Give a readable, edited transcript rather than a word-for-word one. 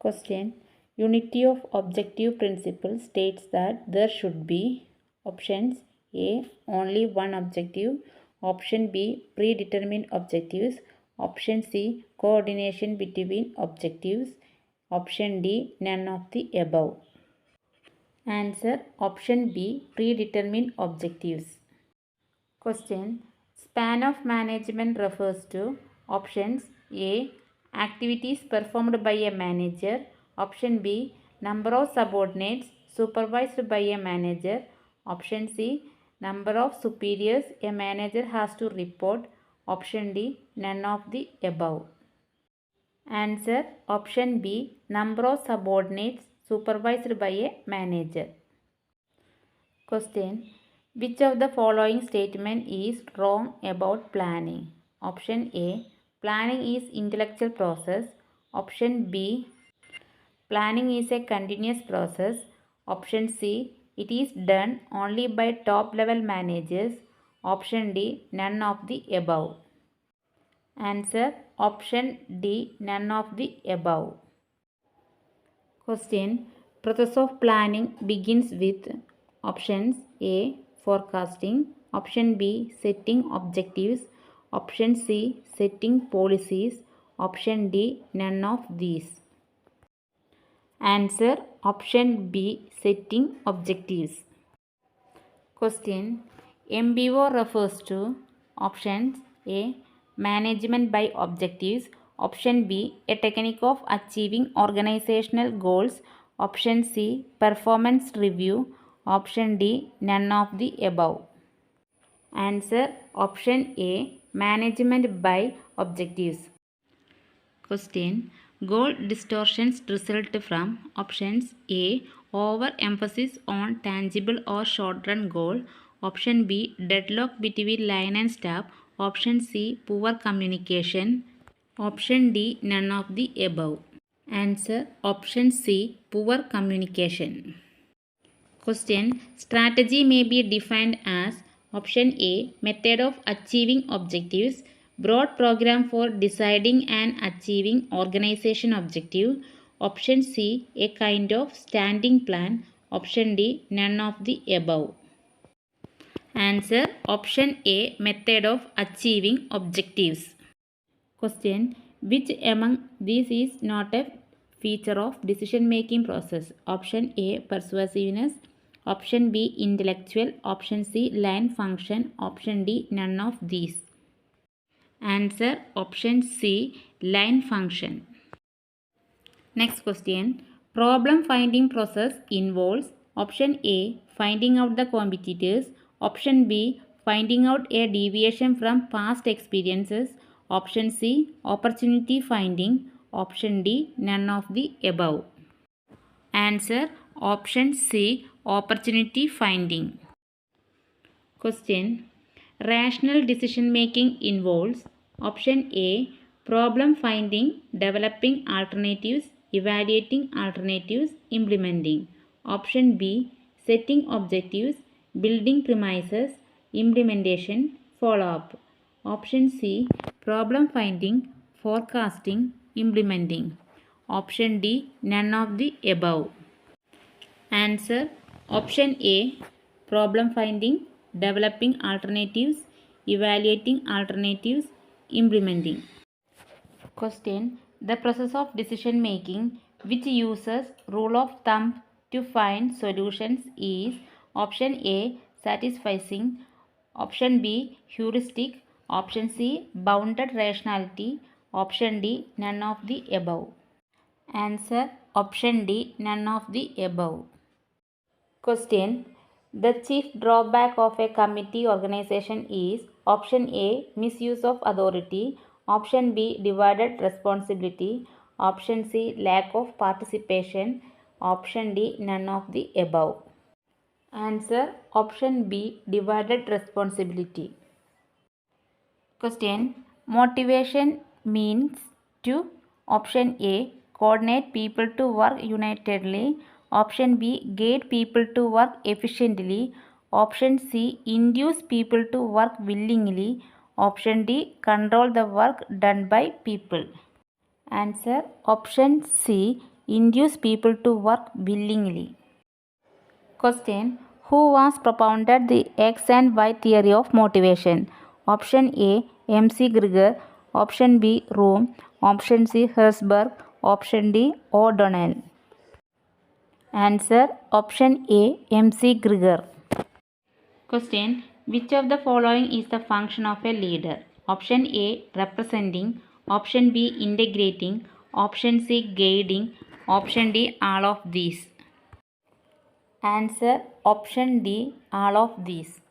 Question. Unity of objective principle states that there should be options A. Only one objective. Option B. Predetermined objectives. Option C. Coordination between objectives. Option D. None of the above. Answer. Option B. Predetermined objectives. Question. Span of management refers to options A. Activities performed by a manager. Option B. Number of subordinates supervised by a manager. Option C. Number of superiors a manager has to report. Option D. None of the above. Answer. Option B. Number of subordinates supervised by a manager. Question. Which of the following statement is wrong about planning? Option A. Planning is intellectual process. Option B. Planning is a continuous process. Option C. It is done only by top level managers. Option D. None of the above. Answer. Option D. None of the above. Question. Process of planning begins with options A. Forecasting. Option B. Setting objectives. Option C. Setting policies. Option D. None of these. Answer. Option B. Setting objectives. Question. MBO refers to options A. Management by objectives. Option B. A technique of achieving organizational goals. Option C. Performance review. Option D. None of the above. Answer. Option A. Management by objectives. Question. Goal distortions result from options A. Overemphasis on tangible or short-run goal. Option B. Deadlock between line and staff. Option C. Poor communication. Option D. None of the above. Answer. Option C. Poor communication. Question. Strategy may be defined as option A. Method of achieving objectives. Broad program for deciding and achieving organization objective. Option C. A kind of standing plan. Option D. None of the above. Answer. Option A. Method of achieving objectives. Question. Which among these is not a feature of decision making process? Option A. Persuasiveness. Option B. Intellectual. Option C. Line function. Option D. None of these. Answer. Option C. Line function. Next question. Problem finding process involves option A. Finding out the competitors. Option B. Finding out a deviation from past experiences. Option C. Opportunity finding. Option D. None of the above. Answer. Option C. Opportunity finding. Question. Rational decision making involves option A. Problem finding, developing alternatives, evaluating alternatives, implementing. Option B. Setting objectives, building premises, implementation, follow-up. Option C. Problem finding, forecasting, implementing. Option D. None of the above. Answer. Option A. Problem finding, developing alternatives, evaluating alternatives, implementing. Question. The process of decision making which uses rule of thumb to find solutions is option A. Satisficing. Option B. Heuristic. Option C. Bounded rationality. Option D. None of the above. Answer. Option D. None of the above. Question. The chief drawback of a committee organization is option A. Misuse of authority. Option B. Divided responsibility. Option C. Lack of participation. Option D. None of the above. Answer. Option B. Divided responsibility. Question. Motivation means to option A. Coordinate people to work unitedly. Option B. Guide people to work efficiently. Option C. Induce people to work willingly. Option D. Control the work done by people. Answer. Option C. induce people to work willingly. Question. Who was propounded the X and Y theory of motivation? Option A. MC Grigor. Option B. Rome. Option C. Herzberg. Option D. O'Donnell. Answer. Option A. MC Grigor. Question. Which of the following is the function of a leader? Option A. Representing. Option B. Integrating. Option C. Guiding. Option D. All of these. Answer. Option D. All of these.